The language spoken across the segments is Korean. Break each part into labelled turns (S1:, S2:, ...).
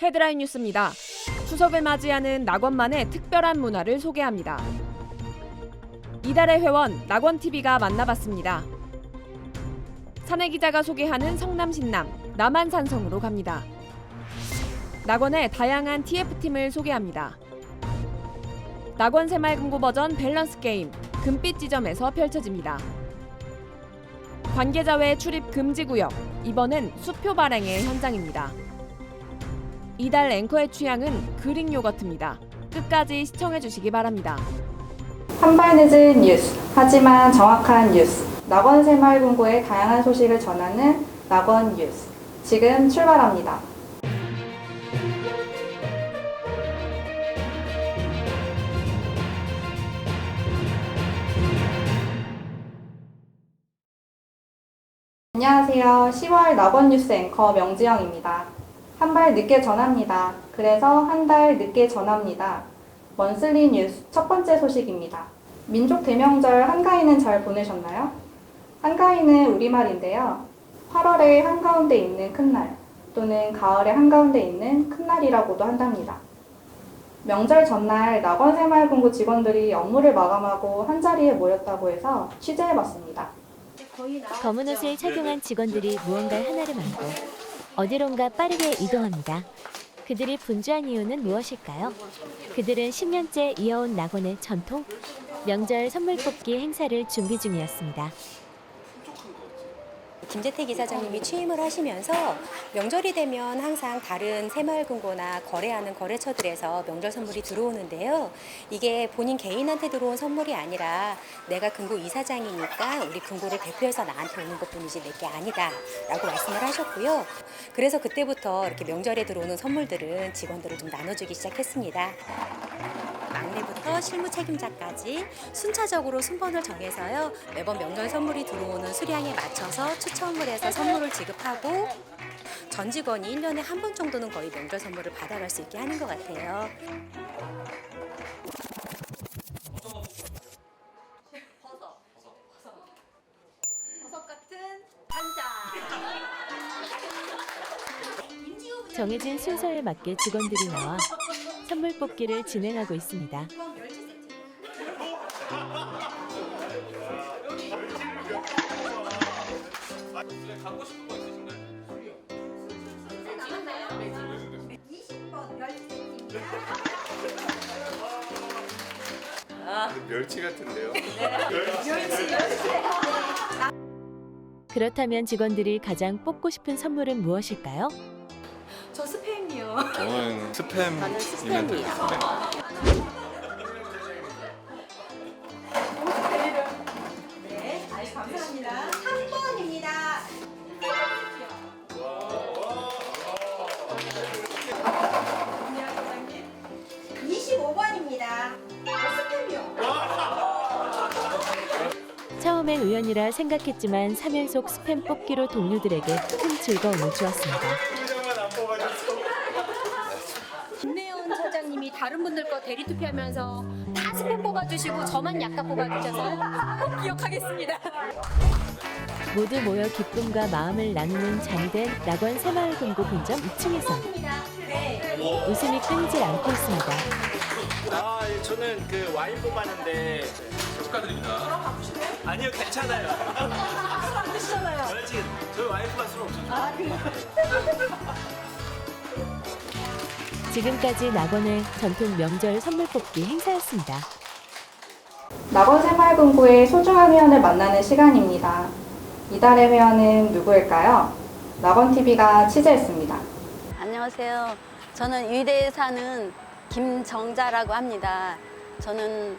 S1: 헤드라인 뉴스입니다. 추석을 맞이하는 낙원만의 특별한 문화를 소개합니다. 이달의 회원 낙원TV가 만나봤습니다. 사내 기자가 소개하는 성남 신남, 남한산성으로 갑니다. 낙원의 다양한 TF팀을 소개합니다. 낙원 새마을금고 버전 밸런스 게임, 금빛 지점에서 펼쳐집니다. 관계자 외 출입 금지 구역, 이번엔 수표 발행의 현장입니다. 이달 앵커의 취향은 그릭 요거트입니다. 끝까지 시청해주시기 바랍니다.
S2: 한 발 늦은 뉴스, 하지만 정확한 뉴스. 낙원 새마을금고의 다양한 소식을 전하는 낙원 뉴스. 지금 출발합니다. 안녕하세요. 10월 낙원 뉴스 앵커 명지영입니다. 한 발 늦게 전합니다. 그래서 한 달 늦게 전합니다. 먼슬리 뉴스 첫 번째 소식입니다. 민족 대명절 한가위는 잘 보내셨나요? 한가위는 우리말인데요. 8월의 한가운데 있는 큰날 또는 가을의 한가운데 있는 큰날이라고도 한답니다. 명절 전날 낙원 새마을금고 직원들이 업무를 마감하고 한자리에 모였다고 해서 취재해봤습니다.
S3: 검은 옷을 착용한 직원들이 무언가 하나를 안고 어디론가 빠르게 이동합니다. 그들이 분주한 이유는 무엇일까요? 그들은 10년째 이어온 낙원의 전통, 명절 선물 뽑기 행사를 준비 중이었습니다.
S4: 김재택 이사장님이 취임을 하시면서 명절이 되면 항상 다른 새마을금고나 거래하는 거래처들에서 명절 선물이 들어오는데요. 이게 본인 개인한테 들어온 선물이 아니라 내가 금고 이사장이니까 우리 금고를 대표해서 나한테 오는 것뿐이지 내게 아니다 라고 말씀을 하셨고요. 그래서 그때부터 이렇게 명절에 들어오는 선물들은 직원들을 좀 나눠주기 시작했습니다. 막내부터 실무 책임자까지 순차적으로 순번을 정해서요. 매번 명절 선물이 들어오는 수량에 맞춰서 추첨을 해서 선물을 지급하고 전 직원이 1년에 한 번 정도는 거의 명절 선물을 받아갈 수 있게 하는 것 같아요.
S5: 버섯 같은 감자.
S3: 정해진 순서에 맞게 직원들이 나와 선물 뽑기를 진행하고 있습니다.
S6: 갖고 싶은 거 있으신가요?
S5: 20번 멸치입니다.
S6: 멸치 같은데요?
S3: 그렇다면 직원들이 가장 뽑고 싶은 선물은 무엇일까요?
S5: 저 스팸이요.
S6: 저는 스팸.
S4: 저는 스팸이요.
S5: 네, 아주 감사합니다. 3번입니다. 25번입니다. 스팸이요.
S3: 처음엔 우연이라 생각했지만 3연 속 스팸 뽑기로 동료들에게 큰 즐거움을 주었습니다.
S4: 김내연 차장님이 다른 분들 거 대리 투표하면서 다 스팸 뽑아주시고 저만 약간 뽑아주셔서 꼭 기억하겠습니다.
S3: 모두 모여 기쁨과 마음을 나누는 잔이 된 낙원 새마을금고 본점 2층에서 웃음이 끊이질 않고 있습니다.
S7: 저는 그 와인 뽑았는데
S6: 축하드립니다.
S5: 저랑 바꾸실래요?
S7: 아니요 괜찮아요.
S5: 안 드시잖아요.
S7: 저희 와이프가 술 없어요.
S5: 아, 그래요?
S3: 지금까지 낙원의 전통 명절 선물 뽑기 행사였습니다.
S2: 낙원 새마을금고의 소중한 회원을 만나는 시간입니다. 이달의 회원은 누구일까요? 낙원TV가 취재했습니다.
S8: 안녕하세요. 저는 의대에 사는 김정자라고 합니다. 저는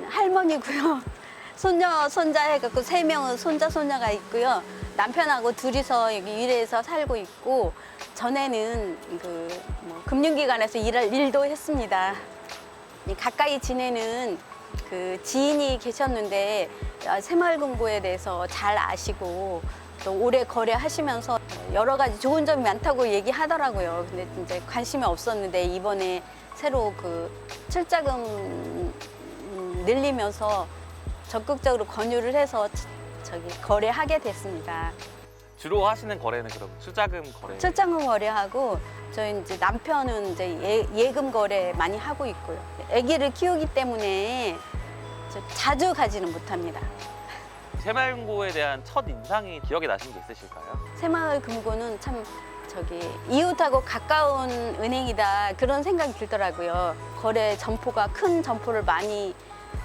S8: 할머니고요. 손녀, 손자 해갖고 3명은 손자, 손녀가 있고요. 남편하고 둘이서 여기 의대에서 살고 있고 전에는 금융기관에서 일도 했습니다. 가까이 지내는 그 지인이 계셨는데 새마을금고에 대해서 잘 아시고 또 오래 거래하시면서 여러 가지 좋은 점이 많다고 얘기하더라고요. 근데 이제 관심이 없었는데 이번에 새로 그 출자금 늘리면서 적극적으로 권유를 해서 거래하게 됐습니다.
S9: 주로 하시는 거래는 그럼 수자금 거래?
S8: 출장금 거래하고 저희 이제 남편은 이제 예금 거래 많이 하고 있고요. 아기를 키우기 때문에 자주 가지는 못합니다.
S9: 새마을금고에 대한 첫 인상이 기억에 나시는 게 있으실까요?
S8: 새마을금고는 참 이웃하고 가까운 은행이다 그런 생각이 들더라고요. 거래 점포가 큰 점포를 많이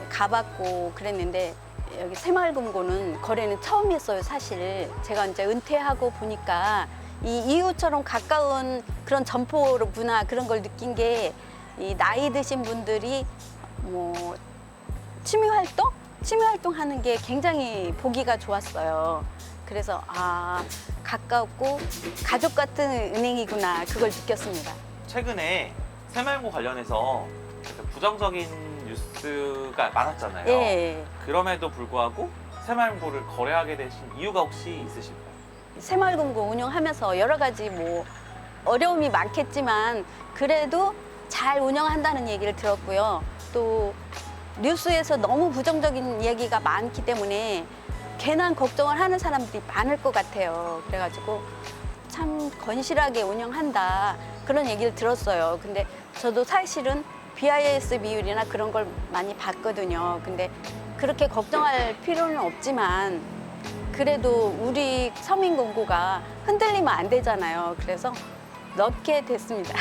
S8: 가봤고 그랬는데 여기 새마을금고는 거래는 처음 했어요. 사실 제가 이제 은퇴하고 보니까 이 이웃처럼 가까운 그런 점포 문화 그런 걸 느낀 게 이 나이 드신 분들이 뭐 취미 활동 하는 게 굉장히 보기가 좋았어요. 그래서 가깝고 가족 같은 은행이구나 그걸 느꼈습니다.
S9: 최근에 새마을금고 관련해서 부정적인 뉴스가 많았잖아요.
S8: 예.
S9: 그럼에도 불구하고 새마을금고를 거래하게 되신 이유가 혹시 있으실까요?
S8: 새마을금고 운영하면서 여러 가지 뭐 어려움이 많겠지만 그래도 잘 운영한다는 얘기를 들었고요. 또 뉴스에서 너무 부정적인 얘기가 많기 때문에 괜한 걱정을 하는 사람들이 많을 것 같아요. 그래가지고 참 건실하게 운영한다 그런 얘기를 들었어요. 근데 저도 사실은 BIS 비율이나 그런 걸 많이 봤거든요. 근데 그렇게 걱정할 필요는 없지만 그래도 우리 서민금고가 흔들리면 안 되잖아요. 그래서 넣게 됐습니다.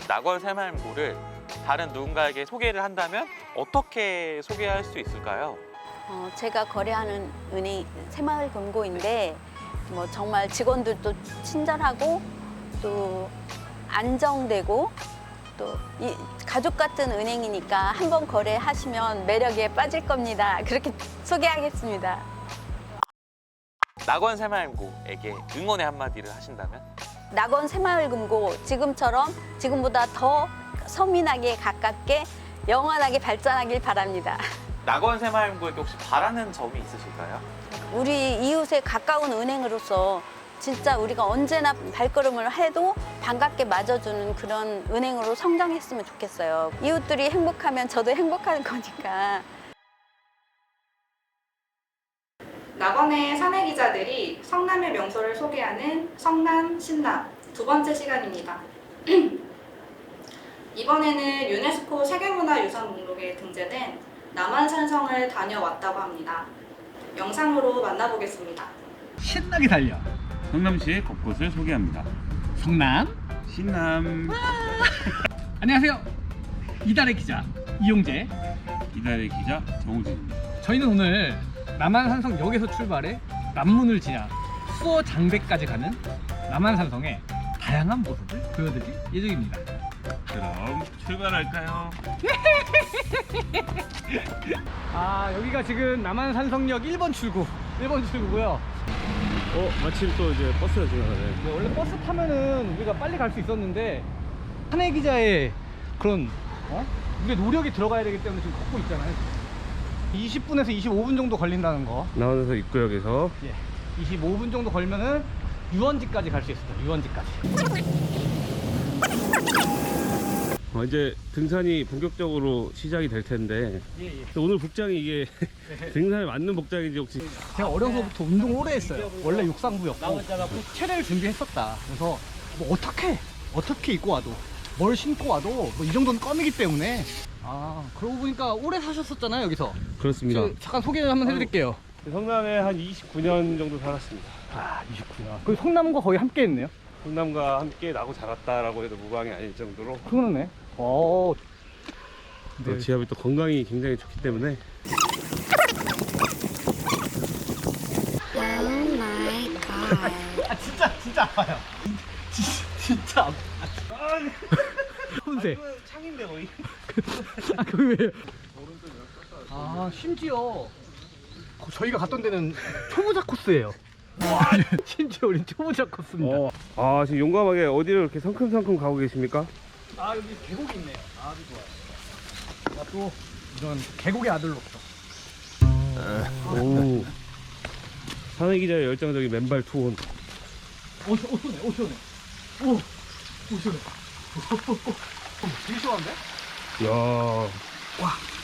S9: 낙원 새마을금고를 다른 누군가에게 소개를 한다면 어떻게 소개할 수 있을까요?
S8: 제가 거래하는 은행 새마을금고인데 뭐 정말 직원들도 친절하고 또 안정되고 또 이 가족 같은 은행이니까 한번 거래하시면 매력에 빠질 겁니다. 그렇게 소개하겠습니다.
S9: 낙원 새마을금고에게 응원의 한마디를 하신다면?
S8: 낙원 새마을금고 지금보다 더 서민하게 가깝게 영원하게 발전하길 바랍니다.
S9: 낙원 새마을금고에게 혹시 바라는 점이 있으실까요?
S8: 우리 이웃에 가까운 은행으로서 진짜 우리가 언제나 발걸음을 해도 반갑게 맞아주는 그런 은행으로 성장했으면 좋겠어요. 이웃들이 행복하면 저도 행복한 거니까.
S2: 낙원의 사내 기자들이 성남의 명소를 소개하는 성남 신남 두 번째 시간입니다. 이번에는 유네스코 세계문화유산 목록에 등재된 남한산성을 다녀왔다고 합니다. 영상으로 만나보겠습니다.
S10: 신나게 달려
S11: 성남시의 곳곳을 소개합니다.
S10: 성남
S11: 신남.
S10: 안녕하세요. 이달의 기자 이용재.
S11: 이달의 기자 정우진입니다.
S10: 저희는 오늘 남한산성역에서 출발해 남문을 지나 수어장대까지 가는 남한산성의 다양한 모습을 보여드릴 예정입니다.
S11: 그럼 출발할까요?
S10: 여기가 지금 남한산성역 1번 출구고요.
S7: 마침 또 이제 버스가 지나가네.
S10: 원래 버스 타면은 우리가 빨리 갈 수 있었는데 한혜 기자의 그런 우리의 노력이 들어가야 되기 때문에 지금 걷고 있잖아요. 20분에서 25분 정도 걸린다는 거.
S7: 남한산성 입구역에서
S10: 25분 정도 걸면은 유원지까지 갈 수 있어요. 유원지까지.
S7: 이제 등산이 본격적으로 시작이 될 텐데 오늘 복장이 이게 등산에 맞는 복장인지 혹시?
S10: 제가 어려서부터 운동을 오래 했어요. 원래 육상부였고 체를 준비했었다. 그래서 뭐 어떻게 입고 와도 뭘 신고 와도 뭐 이 정도는 껌이기 때문에. 그러고 보니까 오래 사셨었잖아요 여기서.
S7: 그렇습니다.
S10: 잠깐 소개 한번 해드릴게요.
S7: 성남에 한 29년 정도 살았습니다.
S10: 29년. 그 성남과 거의 함께 했네요.
S7: 성남과 함께 나고 자랐다라고 해도 무방이 아닐 정도로.
S10: 그러네.
S7: 네. 지압이 또 건강이 굉장히 좋기 때문에.
S10: 진짜 아파요. 진짜 아파. 혼세.
S7: 창인데 거의.
S10: 그 왜요? 심지어 저희가 갔던 데는 초보자 코스예요. 심지어 우린 초보자 코스입니다.
S7: 지금 용감하게 어디를 이렇게 성큼성큼 가고 계십니까?
S10: 여기 계곡이 있네요. 아주 좋아요. 또 이런 계곡의 아들로서.
S7: 오. 산해 기자의 열정적인 맨발 투혼.
S10: 시원해. 시원해. 되게 시원한데?
S7: 이야.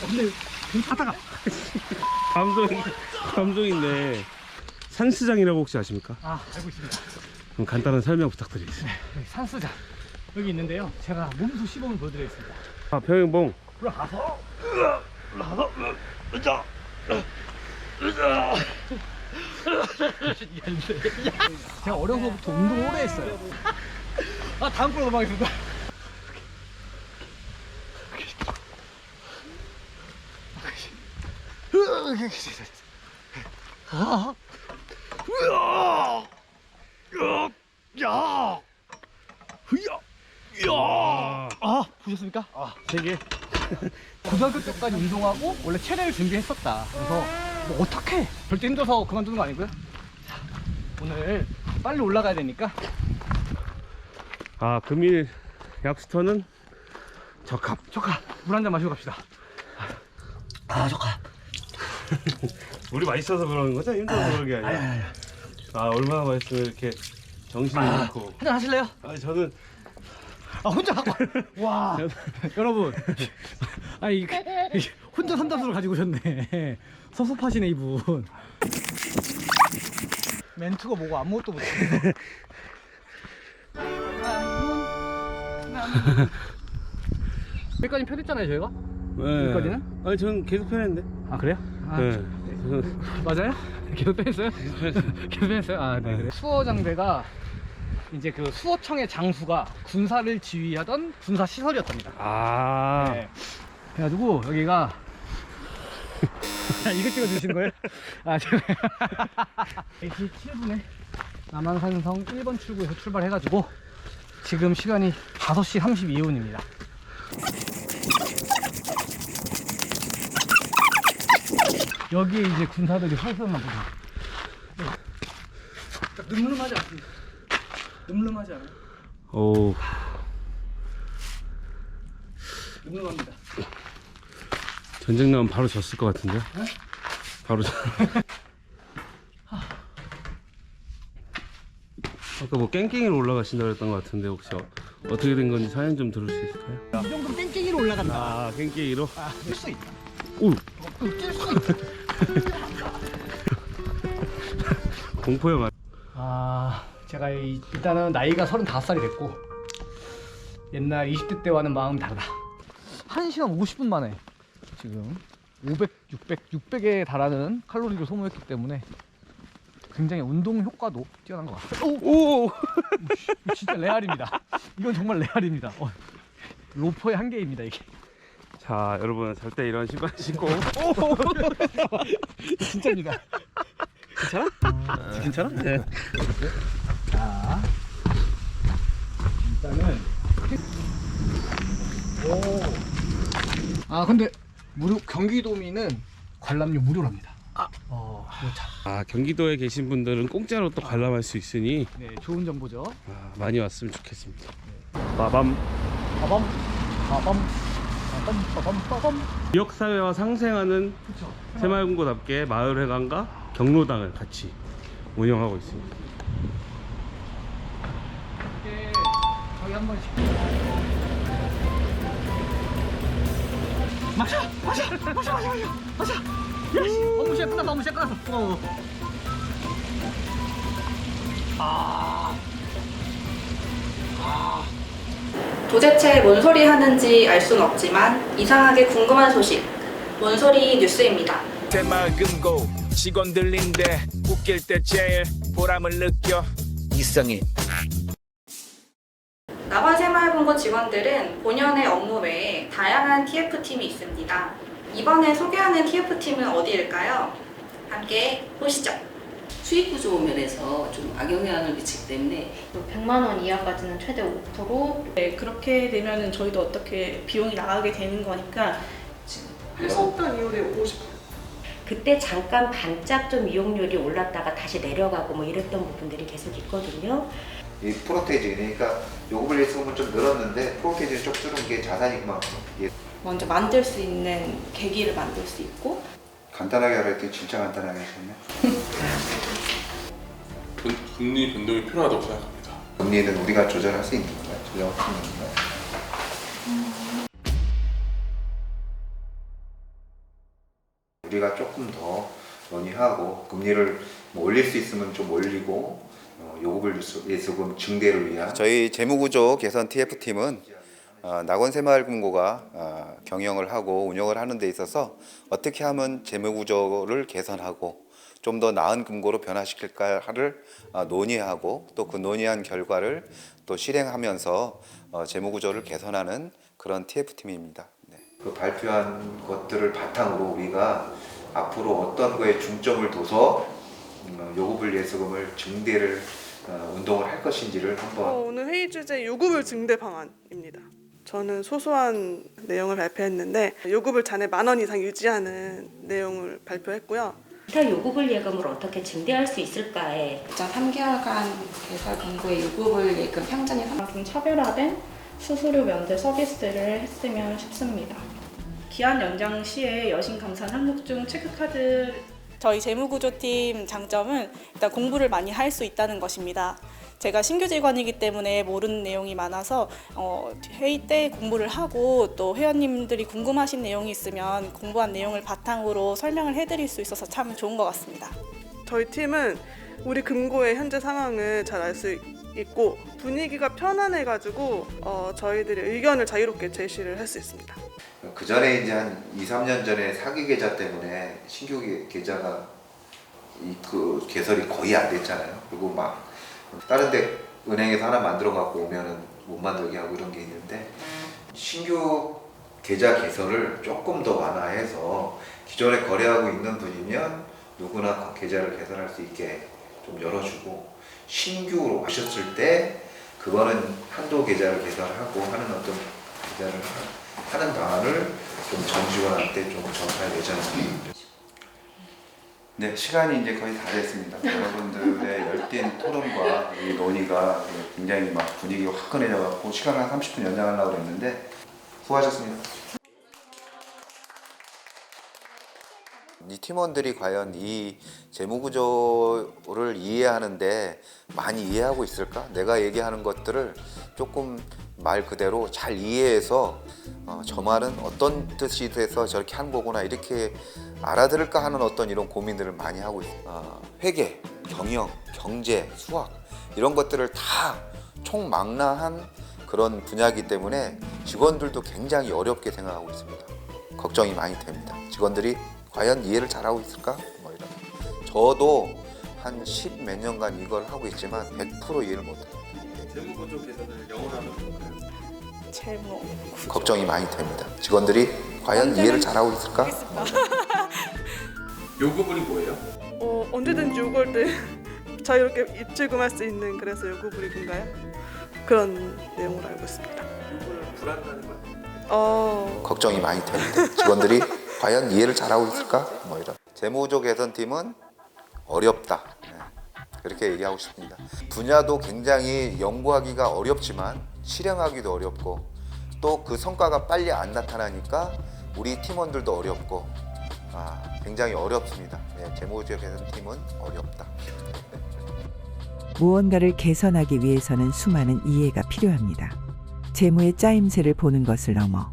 S10: 근데 하다가
S7: 감동인데. 산스장이라고 혹시 아십니까?
S10: 아, 알고 있습니다.
S7: 그럼 간단한 설명 부탁드리겠습니다.
S10: 여기 산수장 여기 있는데요. 제가 몸소 시범을 보여드리겠습니다.
S7: 아, 평행봉.
S10: 올라가서 제가 어려서부터 운동을 오래 했어요. 아, 다음 걸로 넘어가겠습니다. 아, 야, 아, 보셨습니까? 아,
S7: 되게
S10: 고등학교 때까지 운동하고 원래 체대를 준비했었다. 그래서 뭐 어떻게 절대 힘들어서 그만두는 거 아니고요. 자, 오늘 빨리 올라가야 되니까
S7: 아, 금일 약수터는 적합.
S10: 물 한 잔 마시고 갑시다. 아, 적합.
S7: 물이 맛있어서 그러는 거죠? 힘들어서 그런 게 아니라. 아, 얼마나 맛있으면 이렇게 정신이 좋고.
S10: 한잔 하실래요?
S7: 아, 저는
S10: 아, 혼자 갖고 와. 여러분, 아, 이 혼자 삼다수를 가지고 오셨네. 섭섭하시네 이분. 멘트가 뭐고 아무것도 못해. 여기까지 편했잖아요 저희가.
S7: 네.
S10: 여기까지는?
S7: 아니, 저는 계속 편했는데.
S10: 아, 그래요? 아,
S7: 네.
S10: 맞아요? 계속 편했어요? 계속 편했어요? 아, 네. 그래. 수어장대가 이제 그 수어청의 장수가 군사를 지휘하던 군사 시설이었답니다.
S7: 아.
S10: 네. 그래가지고 여기가 이거 찍어주신 거예요? 아, 제가 4시 7분에 남한산성 1번 출구에서 출발해가지고 지금 시간이 5시 32분입니다. 여기에 이제 군사들이 활성나 보죠. 늠름하지 않습니다. 늠름하지 않아요?
S7: 오.
S10: 늠름합니다.
S7: 전쟁 나면 바로 졌을 것 같은데?
S10: 네?
S7: 바로 아까 뭐 깽깽이로 올라가신다 그랬던 것 같은데 혹시 어떻게 된 건지 사연 좀 들을 수 있을까요?
S10: 이 정도면 땡땡이로 올라간다.
S7: 아, 깽깽이로?
S10: 아, 뛸 수 있다.
S7: 오!
S10: 뛸 수 있다.
S7: 공포영화.
S10: 아, 제가 일단은 나이가 35살이 됐고 옛날 20대 때와는 마음이 다르다. 1시간 50분 만에 지금 500, 600에 달하는 칼로리를 소모했기 때문에 굉장히 운동 효과도 뛰어난 것 같아요.
S7: 오!
S10: 진짜 레알입니다. 이건 정말 레알입니다. 로퍼의 한계입니다 이게.
S7: 자, 여러분 절대 이런 신발 신고.
S10: 진짜입니다. 괜찮아? 괜찮아? 네. 자, 일단은 아, 근데 경기도민은 관람료 무료랍니다.
S7: 아, 경기도에 계신 분들은 공짜로 또 관람할 수 있으니
S10: 네, 좋은 정보죠.
S7: 아, 많이 왔으면 좋겠습니다. 빠밤.
S10: 빠밤, 빠밤, 빠밤, 빠밤, 빠밤.
S7: 지역사회와 상생하는
S10: 그렇죠.
S7: 새마을금고답게 마을회관과 경로당을 같이 운영하고 있습니다.
S10: 이렇게 저희 한 번씩 마셔. 예스. 업무 시간 끝났어.
S2: 도대체 뭔 소리 하는지 알 수는 없지만 이상하게 궁금한 소식. 뭔 소리 뉴스입니다.
S12: 새마을금고 직원들인데 웃길 때 제일 보람을 느껴 이상해.
S2: 낙원새마을금고 직원들은 본연의 업무 외에 다양한 TF팀이 있습니다. 이번에 소개하는 TF팀은 어디일까요? 함께 보시죠.
S13: 수익 구조 면에서 좀 악영향을 미치기 때문에
S14: 100만 원 이하까지는 최대 5%.
S5: 네, 그렇게 되면은 저희도 어떻게 비용이 나가게 되는 거니까 지금
S10: 회사업단 이율에 50%.
S4: 그때 잠깐 반짝 좀 이용률이 올랐다가 다시 내려가고 뭐 이랬던 부분들이 계속 있거든요.
S15: 이 프로테이지, 그러니까 요금을 예수금은 좀 늘었는데 프로테이지는 좀 줄은 게 자산이 그만큼
S5: 먼저 만들 수 있는 계기를 만들 수 있고
S15: 간단하게 하라 했더니 진짜 간단하게 하셨네.
S6: 금리 변동이 필요하다고 생각합니다.
S15: 금리는 우리가 조절할 수 있는 건가요? 조정할 수 있는 건가요? 우리가 조금 더 논의하고 금리를 뭐 올릴 수 있으면 좀 올리고 요구불 예수금 증대를 위한 저희 재무구조 개선 TF팀은 낙원새마을금고가 경영을 하고 운영을 하는 데 있어서 어떻게 하면 재무구조를 개선하고 좀 더 나은 금고로 변화시킬까를 논의하고 또 그 논의한 결과를 또 실행하면서 재무구조를 개선하는 그런 TF팀입니다. 네. 그 발표한 것들을 바탕으로 우리가 앞으로 어떤 거에 중점을 둬서 요구불 예수금을 증대를 운동을 할 것인지를 한번
S16: 오늘 회의 주제 요구불 증대 방안입니다. 저는 소소한 내용을 발표했는데 요구불 잔액 10,000원 이상 유지하는 내용을 발표했고요.
S17: 기타 요구불 예금을 어떻게 증대할 수 있을까에
S2: 3개월간 개설 금고의 요구불 예금 평전이 좀 차별화된 수수료 면제 서비스를 했으면 싶습니다.
S5: 기한 연장 시에 여신 감산 항목 중 체크카드
S18: 저희 재무구조팀 장점은 일단 공부를 많이 할 수 있다는 것입니다. 제가 신규 직원이기 때문에 모르는 내용이 많아서 회의 때 공부를 하고 또 회원님들이 궁금하신 내용이 있으면 공부한 내용을 바탕으로 설명을 해드릴 수 있어서 참 좋은 것 같습니다.
S16: 저희 팀은 우리 금고의 현재 상황을 잘 알 수 있고 분위기가 편안해가지고 저희들의 의견을 자유롭게 제시를 할 수 있습니다.
S15: 그 전에 이제 한 2, 3년 전에 사기 계좌 때문에 신규 계좌가 그 개설이 거의 안 됐잖아요. 그리고 막 다른 데 은행에서 하나 만들어 갖고 오면은 못 만들게 하고 이런 게 있는데 신규 계좌 개설을 조금 더 완화해서 기존에 거래하고 있는 분이면 누구나 계좌를 개설할 수 있게 좀 열어주고 신규로 하셨을 때 그거는 한도 계좌를 개설하고 하는 어떤 계좌를 하는 방안을 좀 전 직원한테 좀 전할 예정입니다. 네, 시간이 이제 거의 다 됐습니다. 여러분들의 열띤 토론과 이 논의가 굉장히 막 분위기가 화끈해져갖고 시간을 한 30분 연장하려고 했는데 수고하셨습니다. 이 팀원들이 과연 이 재무구조를 이해하는데 많이 이해하고 있을까? 내가 얘기하는 것들을 조금 말 그대로 잘 이해해서 저 말은 어떤 뜻이 돼서 저렇게 한 거구나 이렇게 알아들을까 하는 어떤 이런 고민들을 많이 하고 있어요. 회계, 경영, 경제, 수학 이런 것들을 다 총망라한 그런 분야이기 때문에 직원들도 굉장히 어렵게 생각하고 있습니다. 걱정이 많이 됩니다. 직원들이 과연 이해를 잘하고 있을까? 뭐 이런. 저도 한 10 몇 년간 이걸 하고 있지만 100% 이해를 못해요.
S9: 재무구조 개선을 영어로 하면 될까요?
S15: 걱정이 많이 됩니다. 직원들이 과연 이해를 잘하고 있을까?
S9: 요구불이 뭐예요?
S16: 언제든지 요구할 때 자유롭게 입출금할 수 있는 그래서 요구불이인가요? 그런 내용으로 알고 있습니다.
S9: 요구를 불한다는 거예요?
S15: 걱정이 많이 됩니다. 직원들이 과연 이해를 잘하고 있을까? 뭐 이런. 재무구조 개선팀은 어렵다. 그렇게 얘기하고 싶습니다. 분야도 굉장히 연구하기가 어렵지만 실행하기도 어렵고 또 그 성과가 빨리 안 나타나니까 우리 팀원들도 어렵고 굉장히 어렵습니다. 재무구조 개선팀은 어렵다.
S19: 무언가를 개선하기 위해서는 수많은 이해가 필요합니다. 재무의 짜임새를 보는 것을 넘어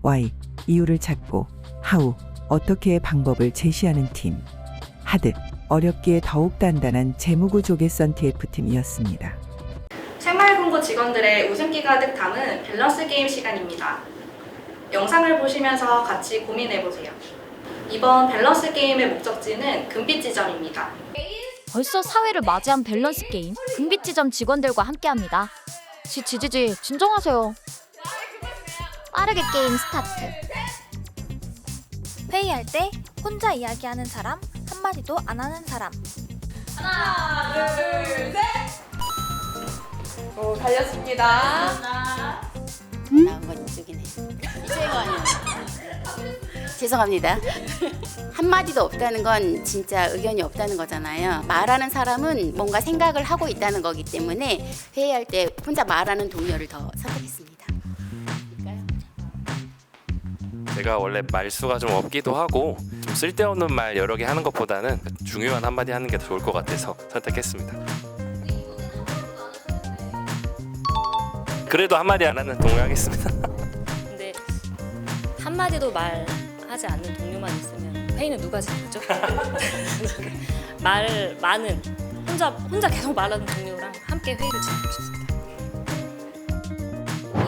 S19: why, 이유를 찾고 how, 어떻게의 방법을 제시하는 팀. 하듯 어렵기에 더욱 단단한 재무구조 개선 TF팀이었습니다.
S2: 새마을금고 직원들의 웃음기 가득 담은 밸런스 게임 시간입니다. 영상을 보시면서 같이 고민해보세요. 이번 밸런스 게임의 목적지는 금빛 지점입니다.
S20: 벌써 사회를 맞이한 밸런스 게임 금빛 지점 직원들과 함께합니다. 지지지 진정하세요. 빠르게 게임 스타트.
S21: 회의할 때 혼자 이야기하는 사람, 한마디도 안 하는 사람.
S1: 하나, 둘, 셋! 오, 달렸습니다.
S22: 나온 건 이쪽이네. 이쪽이가 아니야. 죄송합니다. 한마디도 없다는 건 진짜 의견이 없다는 거잖아요. 말하는 사람은 뭔가 생각을 하고 있다는 거기 때문에 회의할 때 혼자 말하는 동료를 더 선택했습니다.
S23: 제가 원래 말수가 좀 없기도 하고 좀 쓸데없는 말 여러 개 하는 것보다는 중요한 한마디 하는 게 더 좋을 것 같아서 선택했습니다. 그래도 한마디 안 하는 동료하겠습니다.
S24: 근데 한마디도 말하지 않는 동료만 있으면
S3: 회의는 누가 진행했죠? 말 많은 혼자 계속 말하는 동료랑 함께 회의를 진행하고 싶습니다.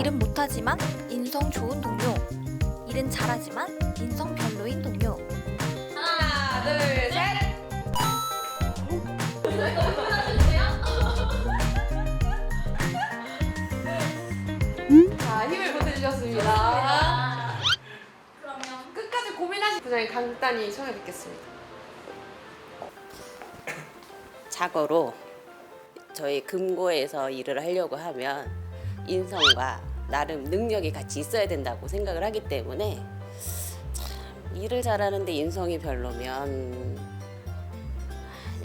S21: 일은 못하지만 인성 좋은 동료. 일은 잘하지만 인성 별로인 동료.
S1: 하나, 둘, 셋. 자, 힘을 보태주셨습니다. 그러면 끝까지 고민하신 부장님 간단히 청해 듣겠습니다.
S13: 자고로 저희 금고에서 일을 하려고 하면 인성과 나름 능력이 같이 있어야 된다고 생각을 하기 때문에 참 일을 잘하는데 인성이 별로면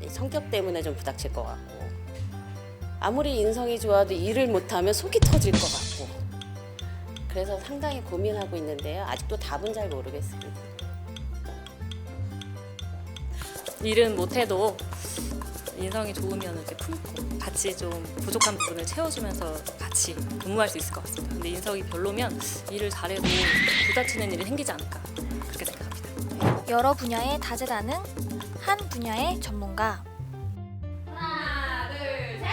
S13: 성격 때문에 좀 부닥칠 것 같고 아무리 인성이 좋아도 일을 못하면 속이 터질 것 같고 그래서 상당히 고민하고 있는데요. 아직도 답은 잘 모르겠습니다.
S3: 일은 못해도 인성이 좋으면 이제 품고 같이 좀 부족한 부분을 채워주면서 같이 근무할 수 있을 것 같습니다. 근데 인성이 별로면 일을 잘해도 부딪히는 일이 생기지 않을까 그렇게 생각합니다.
S21: 여러 분야의 다재다능, 한 분야의 전문가.
S1: 하나, 둘, 셋.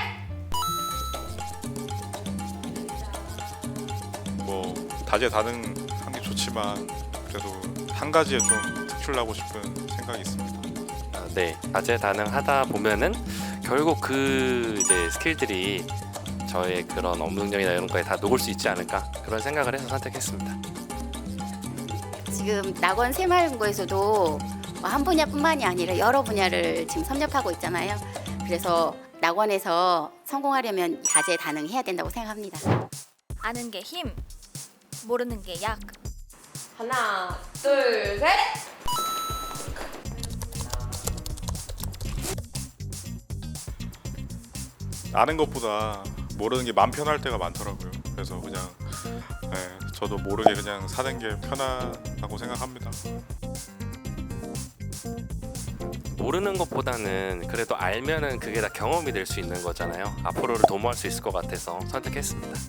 S8: 뭐 다재다능한 게 좋지만 그래도 한 가지에 좀 특출나고 싶은 생각이 있습니다.
S23: 네, 다재다능하다 보면은 결국 그 이제 스킬들이 저의 그런 업무 능력이나 이런 거에 다 녹을 수 있지 않을까 그런 생각을 해서 선택했습니다.
S22: 지금 낙원 새마을금고에서도 한 분야뿐만이 아니라 여러 분야를 지금 섭렵하고 있잖아요. 그래서 낙원에서 성공하려면 다재다능해야 된다고 생각합니다.
S21: 아는 게 힘, 모르는 게 약.
S1: 하나, 둘, 셋.
S8: 아는 것보다 모르는 게 마음 편할 때가 많더라고요. 그래서 그냥 저도 모르게 그냥 사는 게 편하다고 생각합니다.
S23: 모르는 것보다는 그래도 알면은 그게 다 경험이 될 수 있는 거잖아요. 앞으로를 도모할 수 있을 것 같아서 선택했습니다.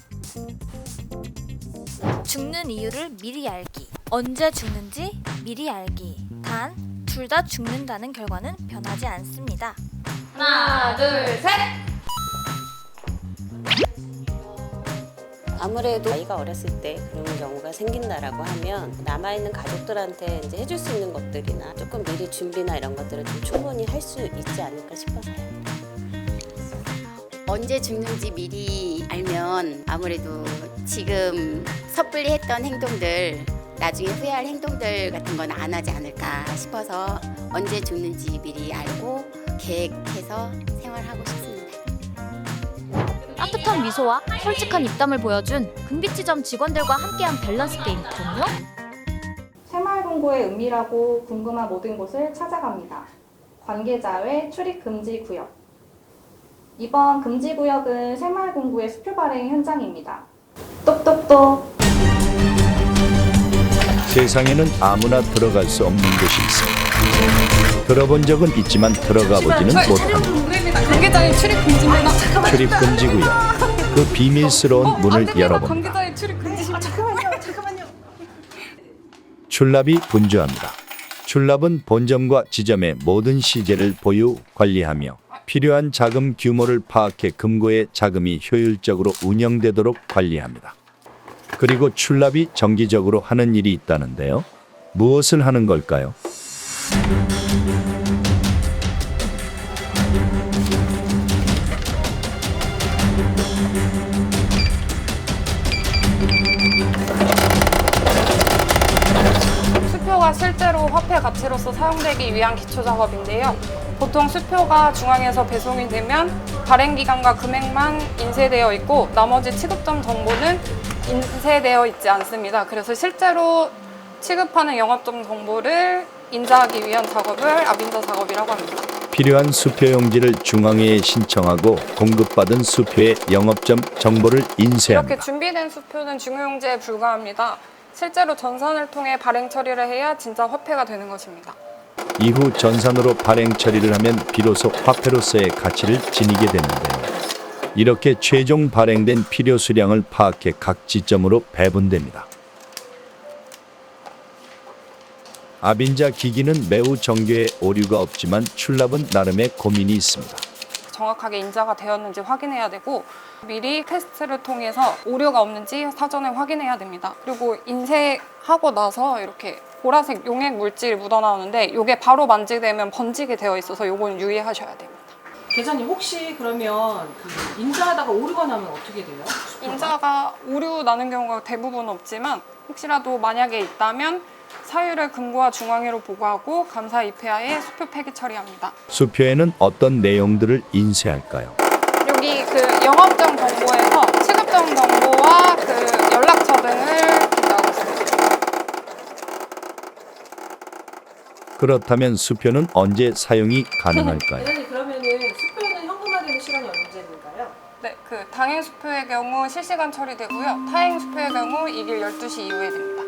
S21: 죽는 이유를 미리 알기. 언제 죽는지 미리 알기. 단, 둘 다 죽는다는 결과는 변하지 않습니다.
S1: 하나, 둘, 셋.
S13: 아무래도 아이가 어렸을 때 그런 경우가 생긴다라고 하면 남아있는 가족들한테 이제 해줄 수 있는 것들이나 조금 미리 준비나 이런 것들을 좀 충분히 할 수 있지 않을까 싶어서요.
S22: 언제 죽는지 미리 알면 아무래도 지금 섣불리 했던 행동들 나중에 후회할 행동들 같은 건 안 하지 않을까 싶어서 언제 죽는지 미리 알고 계획해서 생활하고 싶습니다.
S20: 따뜻한 미소와 솔직한 입담을 보여준 금빛지점 직원들과 함께한 밸런스 게임 동료?
S2: 새마을금고의 은밀하고 궁금한 모든 곳을 찾아갑니다. 관계자 외 출입 금지 구역. 이번 금지 구역은 새마을금고의 수표 발행 현장입니다. 똑똑똑.
S11: 세상에는 아무나 들어갈 수 없는 곳이 있습니다. 들어본 적은 있지만 들어가 보지는 못합니다.
S18: 관계자의 출입 금지입니다.
S11: 출입 금지 구역. 그 비밀스러운 문을 열어봅니다.
S18: 관계자의 출입 금지입니다. 잠깐만요.
S11: 출납이 분주합니다. 출납은 본점과 지점의 모든 시제를 보유, 관리하며 필요한 자금 규모를 파악해 금고의 자금이 효율적으로 운영되도록 관리합니다. 그리고 출납이 정기적으로 하는 일이 있다는데요. 무엇을 하는 걸까요?
S24: 수표가 실제로 화폐 가치로서 사용되기 위한 기초 작업인데요. 보통 수표가 중앙에서 배송이 되면 발행 기간과 금액만 인쇄되어 있고 나머지 취급점 정보는 인쇄되어 있지 않습니다. 그래서 실제로 취급하는 영업점 정보를 인자하기 위한 작업을 압인자 작업이라고 합니다.
S11: 필요한 수표용지를 중앙회에 신청하고 공급받은 수표의 영업점 정보를 인쇄합니다.
S24: 이렇게 준비된 수표는 중요용지에 불과합니다. 실제로 전산을 통해 발행 처리를 해야 진짜 화폐가 되는 것입니다.
S11: 이후 전산으로 발행 처리를 하면 비로소 화폐로서의 가치를 지니게 되는데요. 이렇게 최종 발행된 필요 수량을 파악해 각 지점으로 배분됩니다. 아빈자 기기는 매우 정교해 오류가 없지만 출납은 나름의 고민이 있습니다.
S24: 정확하게 인자가 되었는지 확인해야 되고 미리 테스트를 통해서 오류가 없는지 사전에 확인해야 됩니다. 그리고 인쇄하고 나서 이렇게 보라색 용액 물질이 묻어나오는데 이게 바로 만지되면 번지게 되어 있어서 이건 유의하셔야 됩니다.
S7: 계장님 혹시 그러면 그 인자하다가 오류가 나면 어떻게 돼요?
S24: 인자가 오류 나는 경우가 대부분 없지만 혹시라도 만약에 있다면 사유를 금고와 중앙회로 보고하고 감사 입회하에 수표 폐기 처리합니다.
S11: 수표에는 어떤 내용들을 인쇄할까요?
S24: 여기 그 영업정 정보에서 취급정 정보와 그 연락처 등을 기재하고 있습니다.
S11: 그렇다면 수표는 언제 사용이 가능할까요?
S7: 계장님 그러면은 수표는 현금화되는 시간이 언제인가요?
S24: 네, 그 당일 수표의 경우 실시간 처리되고요. 타행 수표의 경우 이길 12시 이후에 됩니다.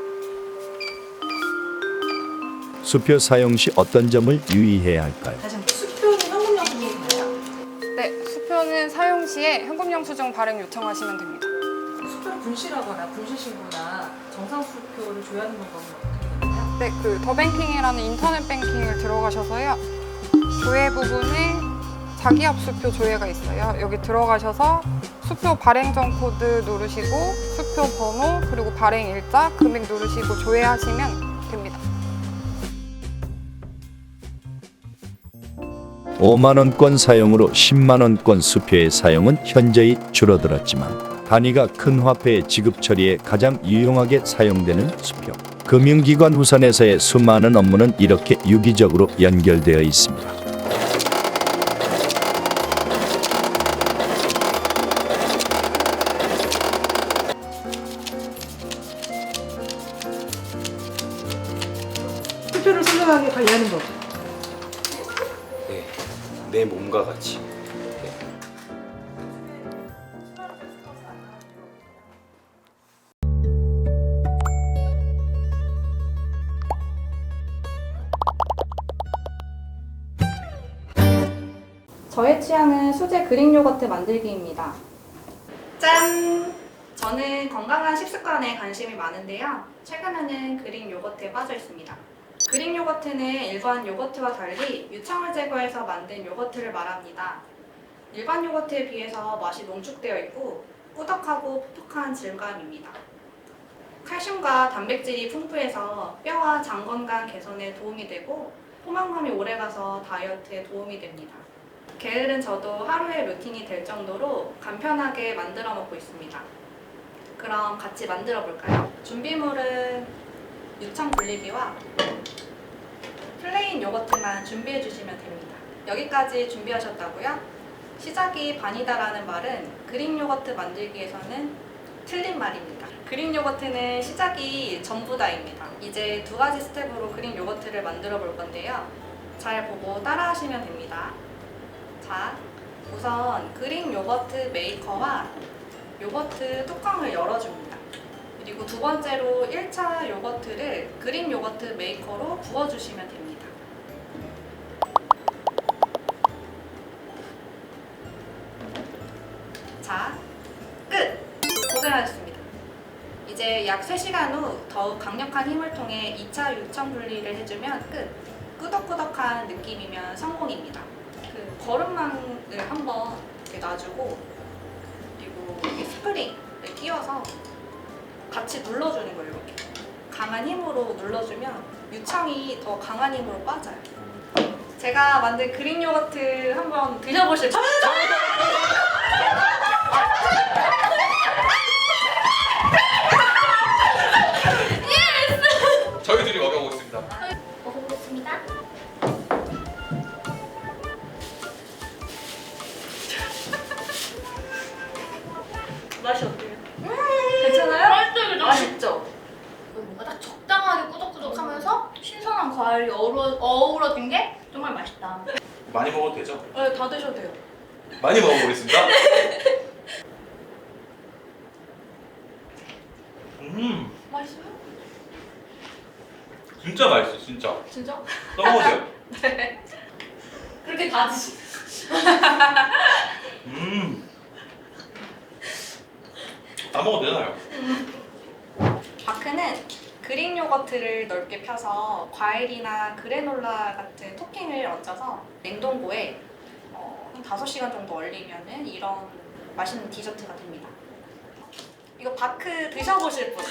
S11: 수표 사용 시 어떤 점을 유의해야 할까요?
S7: 수표는 현금영수증이 되나요?
S24: 네, 수표는 사용 시에 현금 영수증 발행 요청하시면 됩니다.
S7: 수표를 분실하거나 분실신고나 정상 수표를 조회하는 방법은 어떻게 되나요?
S24: 네, 그 더뱅킹이라는 인터넷 뱅킹을 들어가셔서요. 조회 부분에 자기압 수표 조회가 있어요. 여기 들어가셔서 수표 발행 전 코드 누르시고 수표 번호 그리고 발행 일자, 금액 누르시고 조회하시면 됩니다.
S11: 5만 원권 사용으로 10만 원권 수표의 사용은 현저히 줄어들었지만 단위가 큰 화폐의 지급 처리에 가장 유용하게 사용되는 수표. 금융기관 후선에서의 수많은 업무는 이렇게 유기적으로 연결되어 있습니다.
S7: 수표를 소중하게 관리하는 법.
S10: 네, 내 몸과 같이.
S2: 저의 취향은 수제 그릭 요거트 만들기입니다. 짠! 저는 건강한 식습관에 관심이 많은데요. 최근에는 그릭 요거트에 빠져 있습니다. 그릭 요거트는 일반 요거트와 달리 유청을 제거해서 만든 요거트를 말합니다. 일반 요거트에 비해서 맛이 농축되어 있고 꾸덕하고 퍽퍽한 질감입니다. 칼슘과 단백질이 풍부해서 뼈와 장 건강 개선에 도움이 되고 포만감이 오래가서 다이어트에 도움이 됩니다. 게으른 저도 하루의 루틴이 될 정도로 간편하게 만들어 먹고 있습니다. 그럼 같이 만들어 볼까요? 준비물은 유청 분리기와 플레인 요거트만 준비해 주시면 됩니다. 여기까지 준비하셨다고요? 시작이 반이다라는 말은 그릭 요거트 만들기에서는 틀린 말입니다. 그릭 요거트는 시작이 전부다입니다. 이제 두 가지 스텝으로 그릭 요거트를 만들어 볼 건데요. 잘 보고 따라 하시면 됩니다. 자, 우선 그릭 요거트 메이커와 요거트 뚜껑을 열어줍니다. 그리고 두 번째로 1차 요거트를 그릭 요거트 메이커로 부어주시면 됩니다. 자, 끝! 고생하셨습니다. 이제 약 3시간 후 더욱 강력한 힘을 통해 2차 유청 분리를 해주면 끝! 꾸덕꾸덕한 느낌이면 성공입니다. 그 거름망을 한번 이렇게 놔주고 그리고 여기 스프링을 끼워서 같이 눌러주는 거예요. 이렇게 강한 힘으로 눌러주면 유청이 더 강한 힘으로 빠져요. 제가 만든 그릭 요거트 한번 드셔보실 수 있어요?
S6: 저희들이 먹여보겠습니다.
S21: 먹어보겠습니다.
S2: 맛이 어때요? 괜찮아요?
S21: 맛있죠?
S2: 맛있죠?
S21: 뭔가 딱 적당하게 꾸덕꾸덕하면서 신선한 과일이 어우러진 게 정말 맛있다.
S9: 많이 먹어도 되죠?
S2: 네, 다 드셔도 돼요.
S9: 많이 먹어보겠습니다.
S21: 맛있어요?
S9: 진짜 맛있어, 진짜.
S21: 진짜?
S9: 떠먹어도 돼요?
S21: 네. 그렇게 다 드시.
S9: 다 먹어도 되나요?
S2: 바크는 그릭 요거트를 넓게 펴서 과일이나 그래놀라 같은 토핑을 얹어서 냉동고에 한 5시간 정도 얼리면은 이런 맛있는 디저트가 됩니다. 이거 바크 드셔보실 분?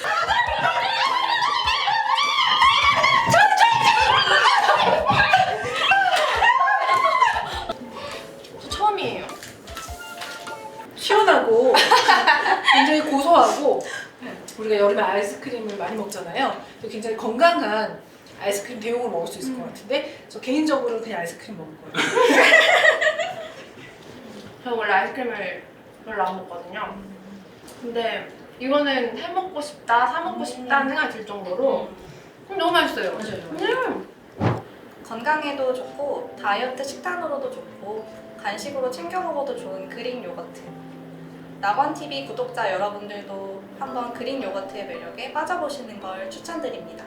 S7: 처음이에요. 시원하고 굉장히 고소하고 우리가 여름에 아이스크림을 많이 먹잖아요. 굉장히 건강한 아이스크림 대용으로 먹을 수 있을 것 같은데 저 개인적으로 그냥 아이스크림 먹을 거예요.
S4: 저 원래 아이스크림을 별로 안 먹거든요. 근데 이거는 해먹고 싶다, 사먹고 싶다는 생각이 들 정도로 너무 맛있어요.
S2: 건강에도 좋고 다이어트 식단으로도 좋고 간식으로 챙겨 먹어도 좋은 그릭 요거트. 낙원TV 구독자 여러분들도 한번 그릭 요거트의 매력에 빠져보시는 걸 추천드립니다.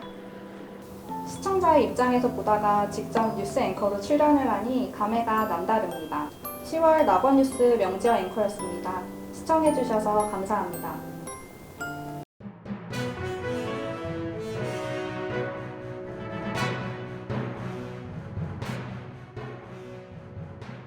S2: 시청자의 입장에서 보다가 직접 뉴스 앵커로 출연을 하니 감회가 남다릅니다. 10월 낙원뉴스 명지어 앵커였습니다. 시청해주셔서 감사합니다.